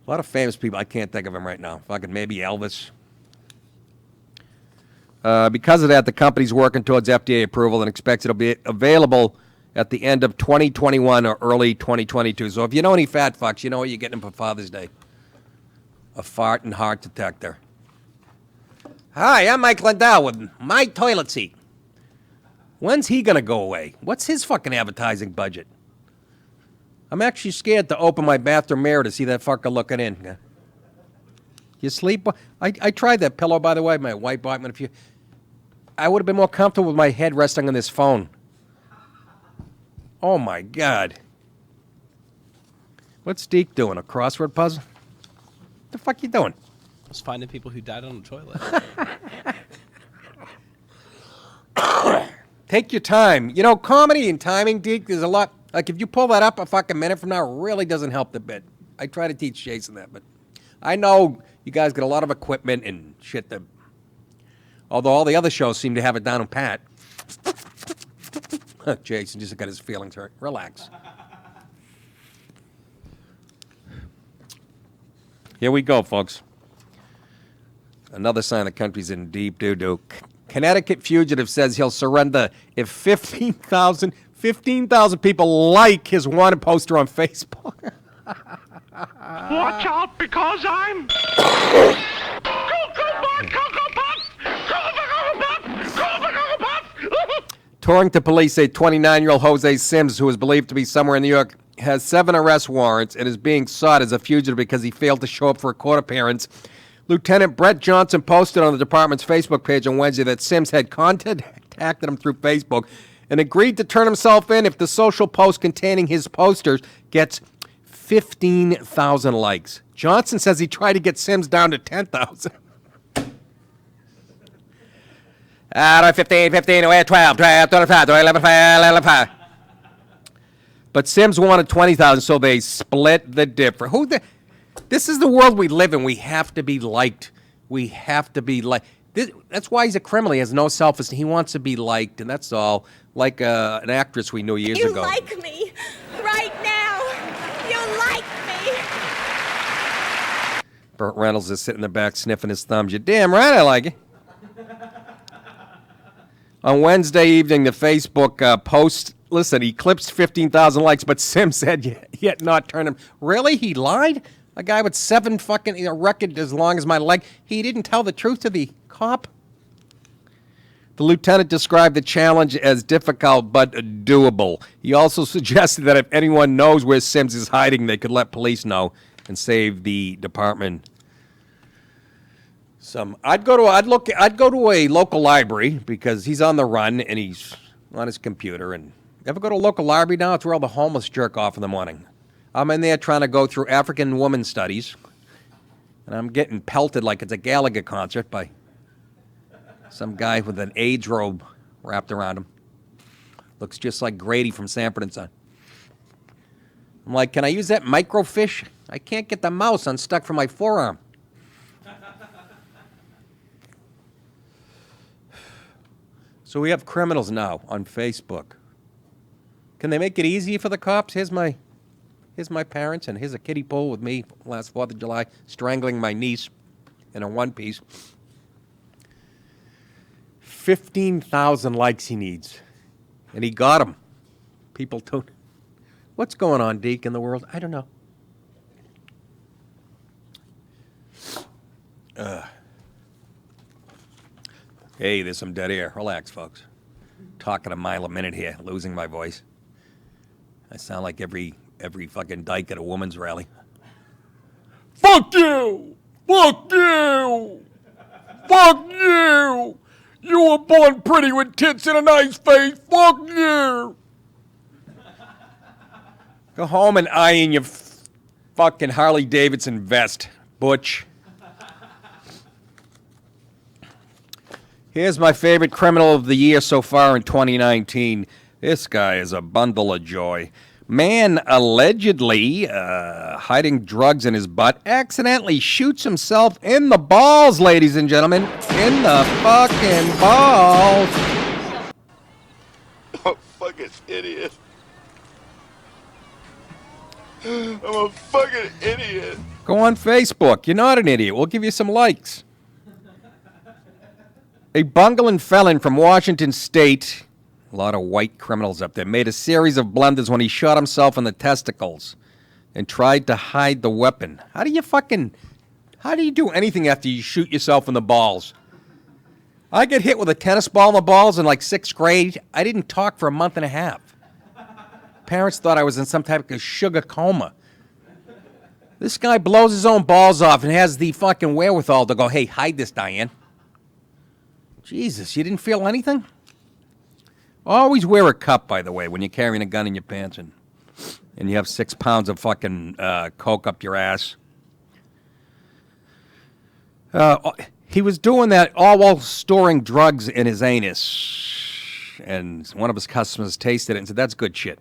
S1: A lot of famous people. I can't think of them right now. Fucking maybe Elvis. Because of that, the company's working towards FDA approval and expects it'll be available at the end of 2021 or early 2022. So if you know any fat fucks, you know what you're getting for Father's Day. A fart and heart detector. Hi, I'm Mike Lindell with my toilet seat. When's he going to go away? What's his fucking advertising budget? I'm actually scared to open my bathroom mirror to see that fucker looking in. You sleep? I tried that pillow, by the way. My wife bought me a few. I would have been more comfortable with my head resting on this phone. Oh, my God. What's Deke doing? A crossword puzzle? What the fuck you doing?
S7: I was finding people who died on the toilet.
S1: Take your time. You know, comedy and timing, Deke, there's a lot. Like, if you pull that up a fucking minute from now, it really doesn't help the bit. I try to teach Jason that, but I know you guys got a lot of equipment and shit that, although all the other shows seem to have it down on pat. Jason just got his feelings hurt. Relax. Here we go, folks. Another sign the country's in deep doo-doo. Connecticut fugitive says he'll surrender if 15,000 people like his wanted poster on Facebook.
S8: Watch out, because I'm...
S1: Touring to police, a 29-year-old Jose Sims, who is believed to be somewhere in New York, has 7 arrest warrants and is being sought as a fugitive because he failed to show up for a court appearance. Lieutenant Brett Johnson posted on the department's Facebook page on Wednesday that Sims had contacted him through Facebook and agreed to turn himself in if the social post containing his posters gets 15,000 likes. Johnson says he tried to get Sims down to 10,000. 15, 12, 12, 25, 11, 5. But Sims wanted 20,000, so they split the difference. This is the world we live in. We have to be liked. We have to be liked. That's why he's a criminal. He has no self-esteem. He wants to be liked, and that's all. Like an actress we knew years ago.
S10: You like me right now. You like me.
S1: Burt Reynolds is sitting in the back sniffing his thumbs. You're damn right I like it. On Wednesday evening, the Facebook post, listen, he eclipsed 15,000 likes, but Sims said yet not turn him. Really? He lied? A guy with 7 fucking, a record as long as my leg. He didn't tell the truth to the cop? The lieutenant described the challenge as difficult but doable. He also suggested that if anyone knows where Sims is hiding, they could let police know and save the department. I'd go to a local library because he's on the run and he's on his computer. And ever go to a local library now? It's where all the homeless jerk off in the morning. I'm in there trying to go through African woman studies, and I'm getting pelted like it's a Gallagher concert by some guy with an AIDS robe wrapped around him. Looks just like Grady from Sanford and Son. I'm like, can I use that microfiche? I can't get the mouse unstuck from my forearm. So we have criminals now on Facebook. Can they make it easy for the cops? Here's my parents, and here's a kiddie pool with me last 4th of July, strangling my niece in a one-piece. 15,000 likes he needs. And he got them. People don't. What's going on, Deke, in the world? I don't know. Hey, there's some dead air. Relax, folks. Talking a mile a minute here, losing my voice. I sound like every fucking dyke at a woman's rally. Fuck you! Fuck you! Fuck you! You were born pretty with tits and a nice face. Fuck you! Go home and iron your fucking Harley Davidson vest, Butch. Here's my favorite criminal of the year so far in 2019. This guy is a bundle of joy. Man allegedly hiding drugs in his butt accidentally shoots himself in the balls, ladies and gentlemen. In the fucking balls.
S11: Oh, fucking idiot. I'm a fucking idiot.
S1: Go on Facebook. You're not an idiot. We'll give you some likes. A bungling felon from Washington State, a lot of white criminals up there, made a series of blunders when he shot himself in the testicles and tried to hide the weapon. How do you do anything after you shoot yourself in the balls? I get hit with a tennis ball in the balls in like 6th grade. I didn't talk for a month and a half. Parents thought I was in some type of sugar coma. This guy blows his own balls off and has the fucking wherewithal to go, hey, hide this, Diane. Jesus, you didn't feel anything? Always wear a cup, by the way, when you're carrying a gun in your pants and you have 6 pounds of fucking coke up your ass. He was doing that all while storing drugs in his anus. And one of his customers tasted it and said, that's good shit.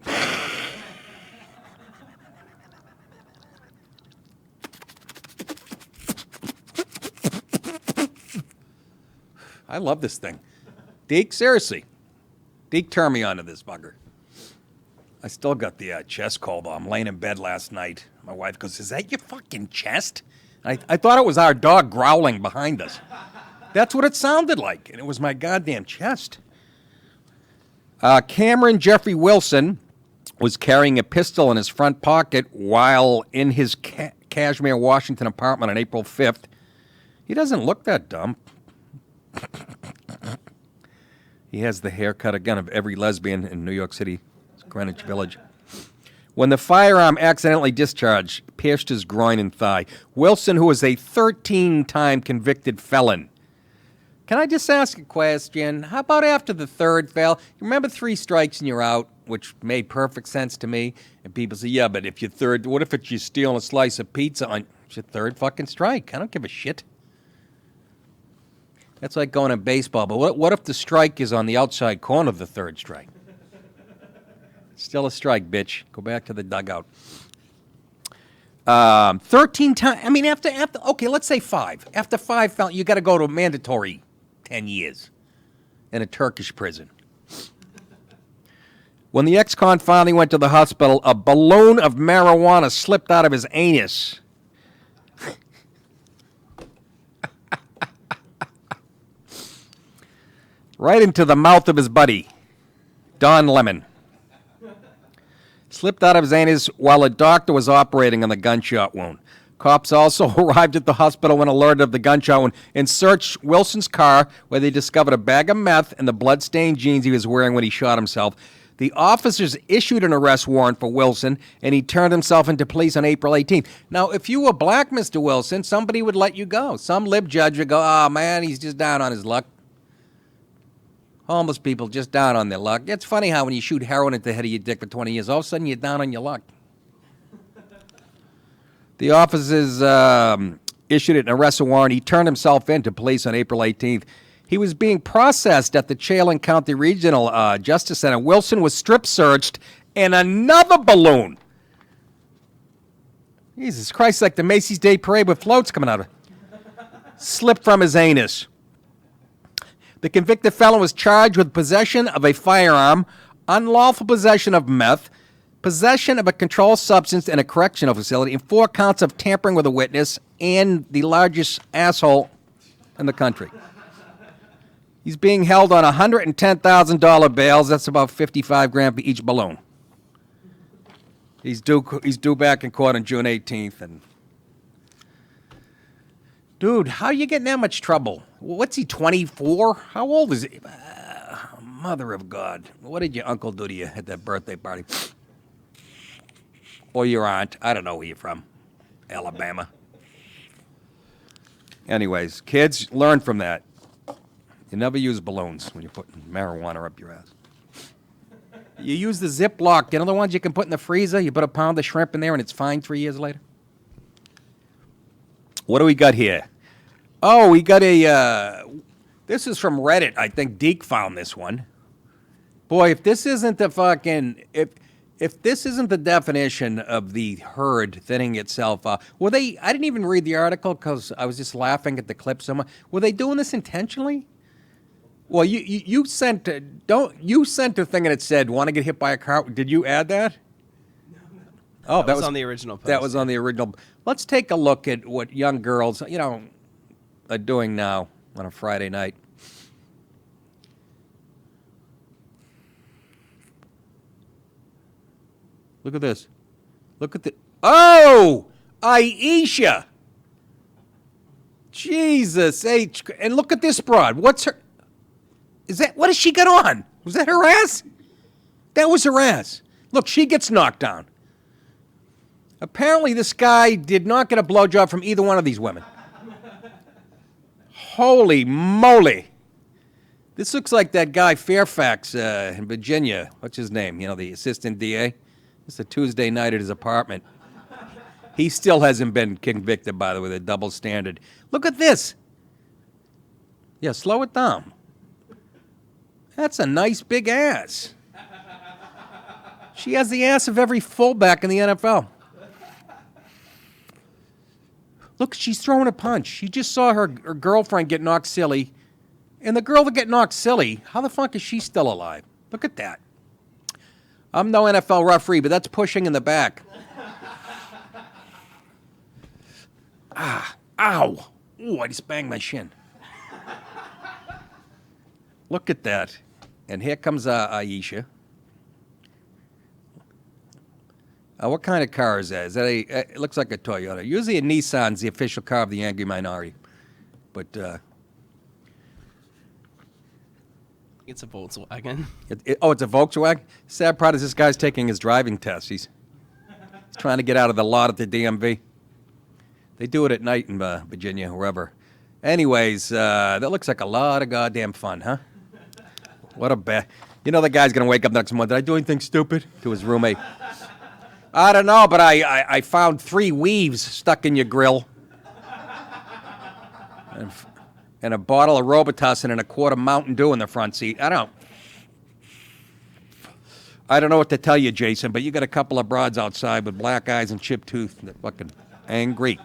S1: I love this thing. Deke, seriously. Deke turned me on to this bugger. I still got the chest cold, though. I'm laying in bed last night. My wife goes, is that your fucking chest? I thought it was our dog growling behind us. That's what it sounded like, and it was my goddamn chest. Cameron Jeffrey Wilson was carrying a pistol in his front pocket while in his Kashmere, Washington apartment on April 5th. He doesn't look that dumb. He has the haircut, again, of every lesbian in New York City, Greenwich Village. When the firearm accidentally discharged, pierced his groin and thigh. Wilson, who is a 13-time convicted felon. Can I just ask a question? How about after the third fail? You remember 3 strikes and you're out, which made perfect sense to me. And people say, yeah, but if you're third, what if it's you stealing a slice of pizza on your third fucking strike? I don't give a shit. That's like going to baseball. But what if the strike is on the outside corner of the third strike? Still a strike, bitch. Go back to the dugout. 13 times. I mean, after okay, let's say 5. After 5, you got to go to a mandatory 10 years in a Turkish prison. When the ex-con finally went to the hospital, a balloon of marijuana slipped out of his anus. Right into the mouth of his buddy, Don Lemon. Slipped out of his anus while a doctor was operating on the gunshot wound. Cops also arrived at the hospital when alerted of the gunshot wound and searched Wilson's car, where they discovered a bag of meth and the blood-stained jeans he was wearing when he shot himself. The officers issued an arrest warrant for Wilson, and he turned himself into police on April 18th. Now, if you were black, Mr. Wilson, somebody would let you go. Some lib judge would go, oh, man, he's just down on his luck. Homeless people just down on their luck. It's funny how when you shoot heroin at the head of your dick for 20 years, all of a sudden you're down on your luck. The officers issued an arrest warrant. He turned himself in to police on April 18th. He was being processed at the Chelan County Regional Justice Center. Wilson was strip searched and another balloon. Jesus Christ, like the Macy's Day Parade with floats coming out of it. Slipped from his anus. The convicted felon was charged with possession of a firearm, unlawful possession of meth, possession of a controlled substance in a correctional facility, and 4 counts of tampering with a witness and the largest asshole in the country. He's being held on $110,000 bails. That's about $55,000 for each balloon. He's due back in court on June 18th. And dude, how are you getting that much trouble? What's he, 24? How old is he? Mother of God. What did your uncle do to you at that birthday party? Or your aunt. I don't know where you're from. Alabama. Anyways, kids, learn from that. You never use balloons when you're putting marijuana up your ass. You use the Ziploc. You know the ones you can put in the freezer? You put a pound of shrimp in there and it's fine 3 years later? What do we got here? Oh, we got this is from Reddit. I think Deke found this one. Boy, if this isn't the fucking... If this isn't the definition of the herd thinning itself up... I didn't even read the article because I was just laughing at the clip so much. Were they doing this intentionally? Well, you sent a thing and it said, "Want to get hit by a car?" Did you add that? Oh,
S7: that was on the original post.
S1: That was on the original. Let's take a look at what young girls, are doing now on a Friday night. Look at this. Look at the... Oh! Aisha! Jesus H. And look at this broad. What's her... What has she got on? Was that her ass? That was her ass. Look, she gets knocked down. Apparently, this guy did not get a blowjob from either one of these women. Holy moly. This looks like that guy Fairfax in Virginia. What's his name? The assistant DA? It's a Tuesday night at his apartment. He still hasn't been convicted, by the way, with a double standard. Look at this. Yeah, slow it down. That's a nice big ass. She has the ass of every fullback in the NFL. Look, she's throwing a punch. She just saw her girlfriend get knocked silly. And the girl that get knocked silly, how the fuck is she still alive? Look at that. I'm no NFL referee, but that's pushing in the back. Ow. Ooh, I just banged my shin. Look at that. And here comes Aisha. What kind of car is that? It looks like a Toyota. Usually a Nissan's the official car of the angry minority. But
S7: it's a Volkswagen.
S1: It's a Volkswagen? Sad part is this guy's taking his driving test. He's trying to get out of the lot at the DMV. They do it at night in Virginia, wherever. Anyways, that looks like a lot of goddamn fun, huh? What a bad... the guy's going to wake up next month. Did I do anything stupid? To his roommate. I don't know, but I found 3 weaves stuck in your grill. And a bottle of Robitussin and a quart of Mountain Dew in the front seat. I don't know what to tell you, Jason, but you got a couple of broads outside with black eyes and chipped tooth. They're fucking angry.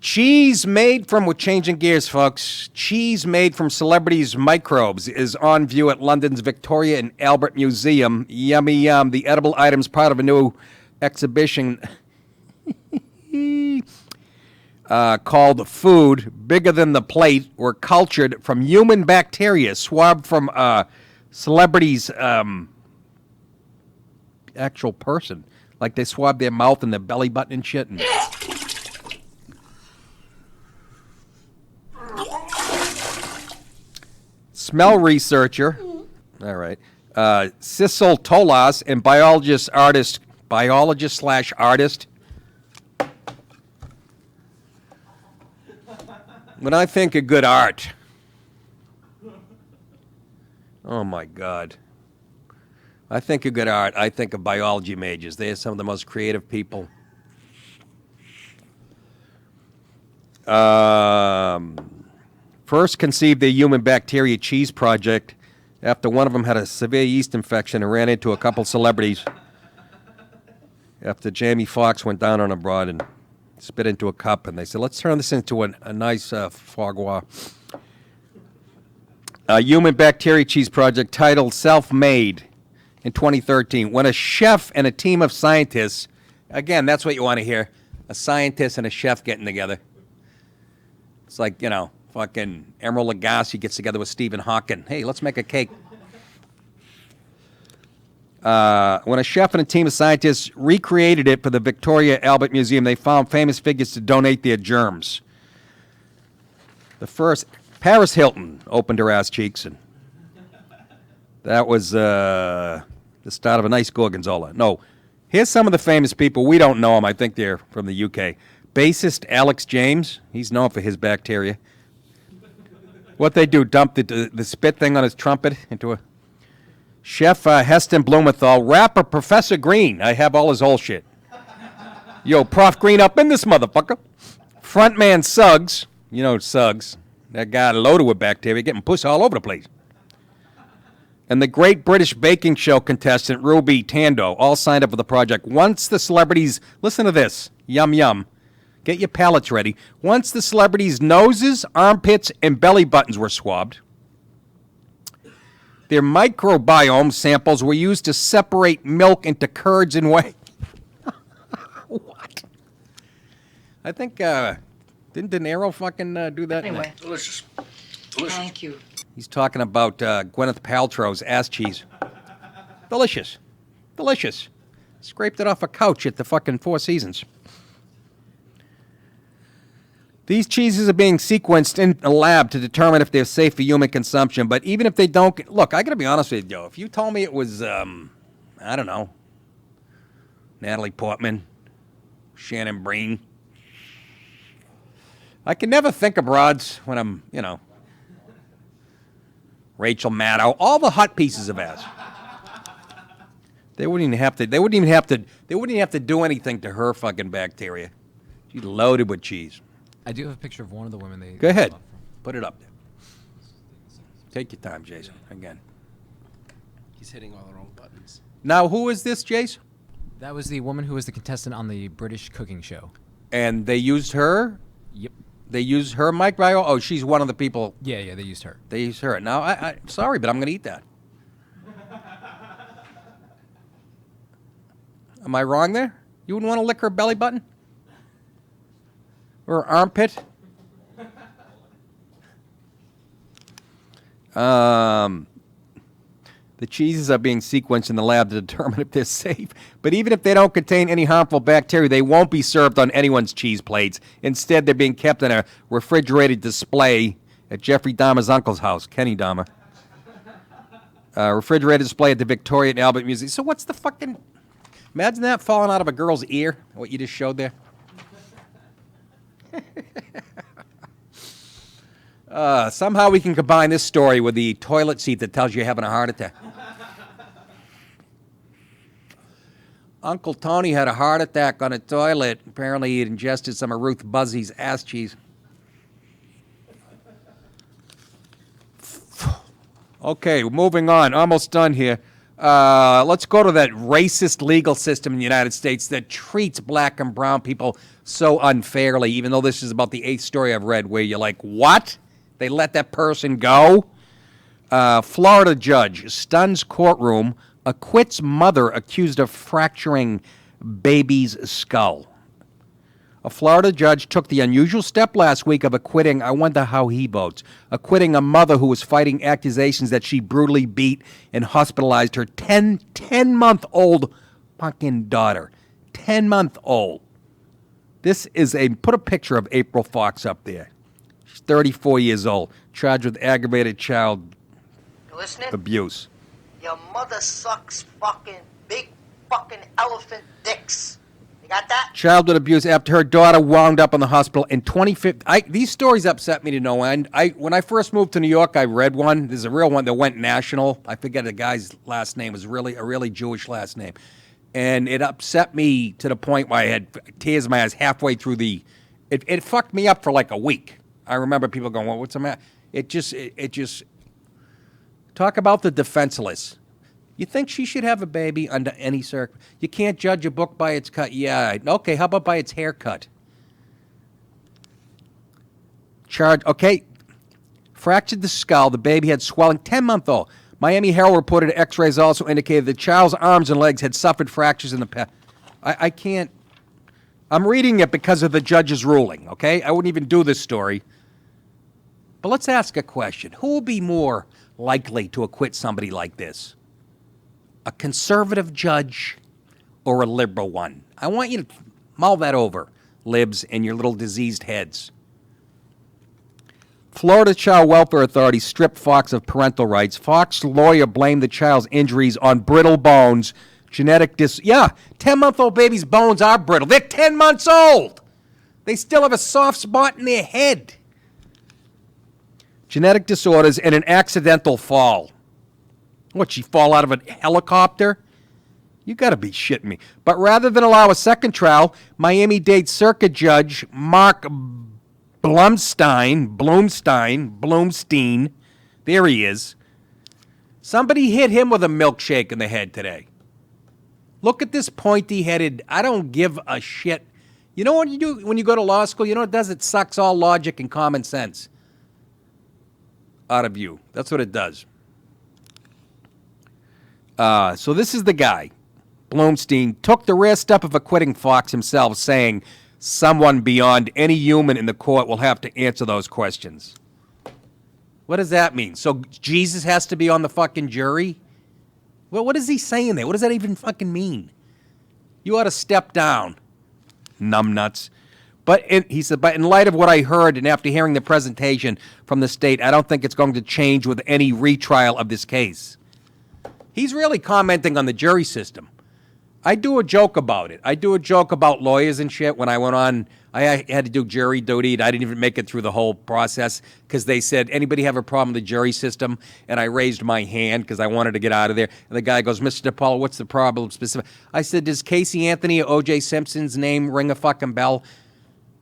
S1: Cheese made from... We're changing gears, folks. Cheese made from celebrities' microbes is on view at London's Victoria and Albert Museum. Yummy yum. The edible items part of a new exhibition called Food, Bigger Than the Plate, were cultured from human bacteria swabbed from celebrities' actual person. Like they swab their mouth and their belly button and shit. And smell researcher, all right, Sissel Tolas, and biologist / artist. When I think of good art, oh my God. I think of good art, I think of biology majors. They are some of the most creative people. For first conceived the human bacteria cheese project after one of them had a severe yeast infection and ran into a couple celebrities after Jamie Foxx went down on a broad and spit into a cup, and they said, let's turn this into a nice foie gras. A human bacteria cheese project titled Self-Made in 2013. When a chef and a team of scientists, again, that's what you want to hear, a scientist and a chef getting together. It's like, fucking Emeril Lagasse gets together with Stephen Hawking. Hey, let's make a cake. When a chef and a team of scientists recreated it for the Victoria Albert Museum, they found famous figures to donate their germs. The first, Paris Hilton opened her ass cheeks, and that was the start of a nice gorgonzola. No, here's some of the famous people. We don't know them. I think they're from the UK. Bassist Alex James, he's known for his bacteria. What they do, dump the spit thing on his trumpet into a... Chef Heston Blumenthal, rapper Professor Green. I have all his whole shit. Yo, Prof Green up in this motherfucker. Frontman Suggs, Suggs, that guy loaded with bacteria, getting puss all over the place. And the Great British Baking Show contestant Ruby Tando, all signed up for the project. Once the celebrities, listen to this, yum yum, get your palates ready. Once the celebrities' noses, armpits, and belly buttons were swabbed, their microbiome samples were used to separate milk into curds and whey. What? I think, didn't De Niro fucking do that?
S3: Anyway. Delicious. Thank you.
S1: He's talking about Gwyneth Paltrow's ass cheese. Delicious. Delicious. Scraped it off a couch at the fucking Four Seasons. These cheeses are being sequenced in a lab to determine if they're safe for human consumption. But even if they don't... Look, I got to be honest with you, Joe. If you told me it was, I don't know, Natalie Portman, Shannon Breen, I can never think of broads when I'm, Rachel Maddow, all the hot pieces of ass. They wouldn't even have to do anything to her fucking bacteria. She's loaded with cheese.
S4: I do have a picture of one of the women they...
S1: Go ahead. Put it up there. Take your time, Jason. Again.
S7: He's hitting all the wrong buttons.
S1: Now, who is this, Jace?
S4: That was the woman who was the contestant on the British cooking show.
S1: And they used her?
S4: Yep.
S1: They used her microbiome? Oh, she's one of the people.
S4: Yeah, they used her.
S1: They used her. Now, I sorry, but I'm going to eat that. Am I wrong there? You wouldn't want to lick her belly button? Or her armpit? The cheeses are being sequenced in the lab to determine if they're safe. But even if they don't contain any harmful bacteria, they won't be served on anyone's cheese plates. Instead, they're being kept in a refrigerated display at Jeffrey Dahmer's uncle's house, Kenny Dahmer. Refrigerated display at the Victoria and Albert Museum. So what's the fucking... Imagine that falling out of a girl's ear, what you just showed there. Somehow we can combine this story with the toilet seat that tells you you're having a heart attack. Uncle Tony had a heart attack on a toilet. Apparently he had ingested some of Ruth Buzzy's ass cheese. Okay, moving on. Almost done here. Let's go to that racist legal system in the United States that treats black and brown people so unfairly, even though this is about the 8th story I've read where you're like, what? They let that person go? Florida judge stuns courtroom, acquits mother accused of fracturing baby's skull. A Florida judge took the unusual step last week of acquitting, I wonder how he votes, acquitting a mother who was fighting accusations that she brutally beat and hospitalized her 10-month-old fucking daughter. 10-month-old. This is put a picture of April Fox up there. She's 34 years old, charged with aggravated child abuse.
S3: Your mother sucks fucking big fucking elephant dicks. You got that?
S1: Childhood abuse after her daughter wound up in the hospital in 2015. These stories upset me to no end. When I first moved to New York, I read one. There's a real one that went national. I forget the guy's last name. It was really a really Jewish last name. And it upset me to the point where I had tears in my eyes halfway through it fucked me up for like a week. I remember people going, well, what's the matter? It just talk about the defenseless. You think she should have a baby under any circ? You can't judge a book by its cut. Yeah, okay. How about by its haircut? Okay. Fractured the skull. The baby had swelling. 10-month-old. Miami Herald reported X-rays also indicated the child's arms and legs had suffered fractures in the past. I can't. I'm reading it because of the judge's ruling, okay? I wouldn't even do this story. But let's ask a question. Who will be more likely to acquit somebody like this? A conservative judge or a liberal one? I want you to mull that over, libs, and your little diseased heads. Florida Child Welfare Authority stripped Fox of parental rights. Fox lawyer blamed the child's injuries on brittle bones. Genetic 10-month-old babies' bones are brittle. They're 10 months old. They still have a soft spot in their head. Genetic disorders and an accidental fall. What, she fall out of a helicopter? You got to be shitting me. But rather than allow a second trial, Miami-Dade Circuit Judge Mark Blumstein, there he is. Somebody hit him with a milkshake in the head today. Look at this pointy-headed, I don't give a shit. You know what you do when you go to law school? You know what it does? It sucks all logic and common sense out of you. That's what it does. So this is the guy. Blumstein took the rare step of acquitting Fox himself, saying, someone beyond any human in the court will have to answer those questions. What does that mean? So Jesus has to be on the fucking jury? Well, what is he saying there? What does that even fucking mean? You ought to step down, numbnuts. He said, but in light of what I heard and after hearing the presentation from the state, I don't think it's going to change with any retrial of this case. He's really commenting on the jury system. I do a joke about it. I do a joke about lawyers and shit. When I went on, I had to do jury duty, and I didn't even make it through the whole process because they said, anybody have a problem with the jury system? And I raised my hand because I wanted to get out of there. And the guy goes, Mr. DiPaolo, what's the problem specific? I said, does Casey Anthony or O.J. Simpson's name ring a fucking bell?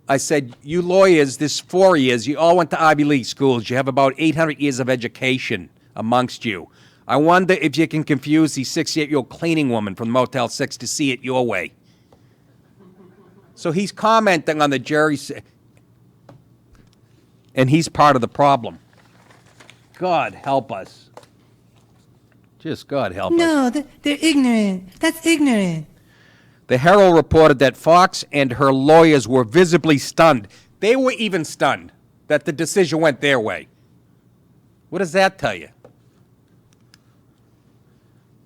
S1: I said, you lawyers, this 4 years, you all went to Ivy League schools. You have about 800 years of education amongst you. I wonder if you can confuse the 68-year-old cleaning woman from Motel 6 to see it your way. So he's commenting on the jury, and he's part of the problem. God help us. Just God help us.
S12: No, they're ignorant. That's ignorant.
S1: The Herald reported that Fox and her lawyers were visibly stunned. They were even stunned that the decision went their way. What does that tell you?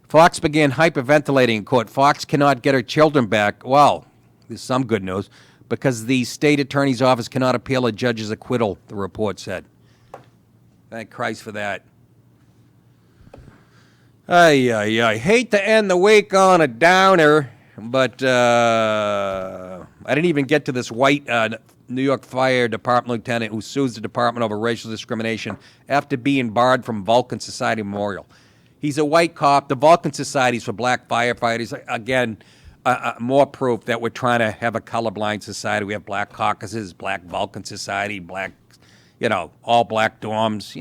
S1: Fox began hyperventilating in court. Fox cannot get her children back. Well, there's some good news, because the state attorney's office cannot appeal a judge's acquittal, the report said. Thank Christ for that. I hate to end the week on a downer, but I didn't even get to this white New York Fire Department lieutenant who sues the department over racial discrimination after being barred from Vulcan Society Memorial. He's a white cop. The Vulcan Society is for black firefighters. Again, more proof that we're trying to have a colorblind society. We have black caucuses, black Vulcan Society, black, all black dorms.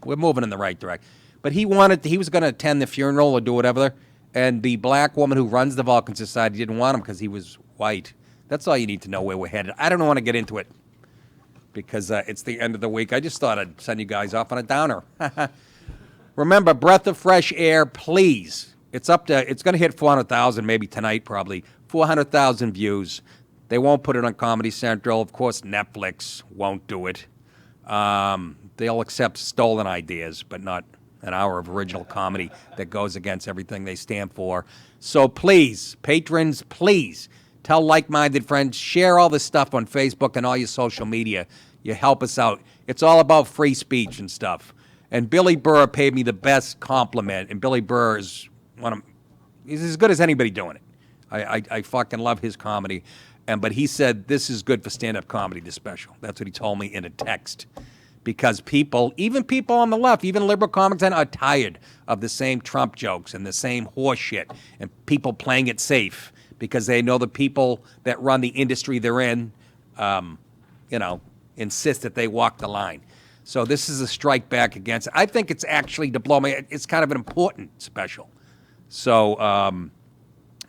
S1: We're moving in the right direction. But he was going to attend the funeral or do whatever, and the black woman who runs the Vulcan Society didn't want him because he was white. That's all you need to know where we're headed. I don't want to get into it because it's the end of the week. I just thought I'd send you guys off on a downer. Remember, breath of fresh air, please. It's going to hit 400,000 maybe tonight, probably. 400,000 views. They won't put it on Comedy Central. Of course, Netflix won't do it. They'll accept stolen ideas, but not an hour of original comedy that goes against everything they stand for. So please, patrons, please, tell like-minded friends, share all this stuff on Facebook and all your social media. You help us out. It's all about free speech and stuff. And Billy Burr paid me the best compliment, and Billy Burr is he's as good as anybody doing it. I fucking love his comedy. But he said, this is good for stand-up comedy, this special. That's what he told me in a text. Because even people on the left, even liberal comics, are tired of the same Trump jokes and the same horse shit and people playing it safe because they know the people that run the industry they're in, insist that they walk the line. So this is a strike back against it. I think it's actually it's kind of an important special. So,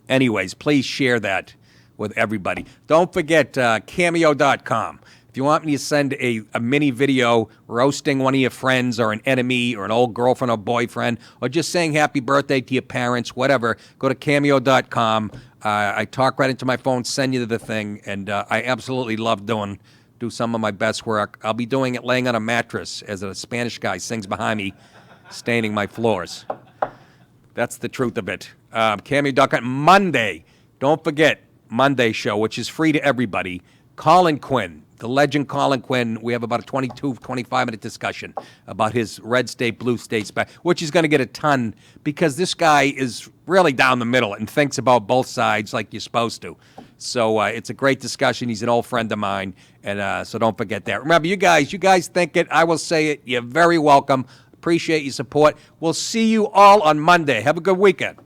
S1: anyways, please share that with everybody. Don't forget Cameo.com. If you want me to send a mini video roasting one of your friends or an enemy or an old girlfriend or boyfriend or just saying happy birthday to your parents, whatever, go to Cameo.com. I talk right into my phone, send you the thing, and I absolutely love do some of my best work. I'll be doing it laying on a mattress as a Spanish guy sings behind me, staining my floors. That's the truth of it. Cameo.com. Monday, don't forget, Monday show, which is free to everybody. Colin Quinn, the legend Colin Quinn. We have about a 22, 25-minute discussion about his red state, blue state, which is going to get a ton because this guy is really down the middle and thinks about both sides like you're supposed to. So it's a great discussion. He's an old friend of mine, and so don't forget that. Remember, you guys think it. I will say it. You're very welcome. Appreciate your support. We'll see you all on Monday. Have a good weekend.